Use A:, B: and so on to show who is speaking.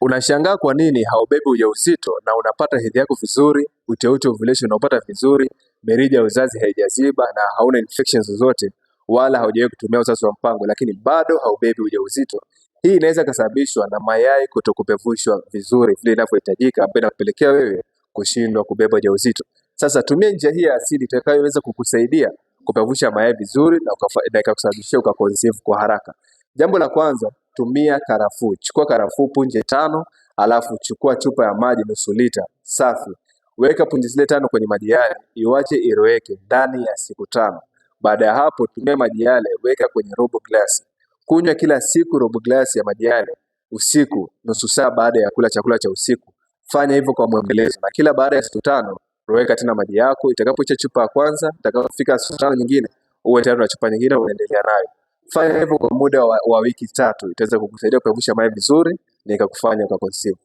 A: Unashangaa kwa nini haubebi ujauzito na unapata hedhi yako vizuri, uteute ovulation unaopata vizuri, mirija ya uzazi haijaziba na hauna infections zozote, wala haujawahi kutumia uzazi wa mpango, lakini bado haubebi ujauzito. Hii inaweza kusababishwa na mayai kutokupevushwa vizuri vile inavyohitajika, ambayo inakupelekea wewe kushindwa kubeba ujauzito. Sasa tumia njia hii ya asili itakayoweza kukusaidia kupevusha mayai vizuri na ikakusababishia ukaconceive kwa haraka. Jambo la kwanza, tumia karafuu. Chukua karafuu punje 5, alafu chukua chupa ya maji nusu lita safi. Weka punje zile 5 kwenye maji yale, iwache iroweke ndani ya siku 5. Baada ya hapo, tumia maji yale, weka kwenye robo glasi. Kunywa kila siku robo glasi ya maji yale usiku, nusu saa baada ya kula chakula cha usiku. Fanya hivyo kwa mwendelezo, na kila baada ya siku 5 roweka tena maji yako. Itakapoisha chupa ya kwanza, itakapofika siku 5 nyingine, uwe tayari na chupa nyingine unaendelea nayo. Fanya hivyo kwa muda wa wiki 3, itaweza kukusaidia kupevusha mayai vizuri na ikakufanya ukaconceive.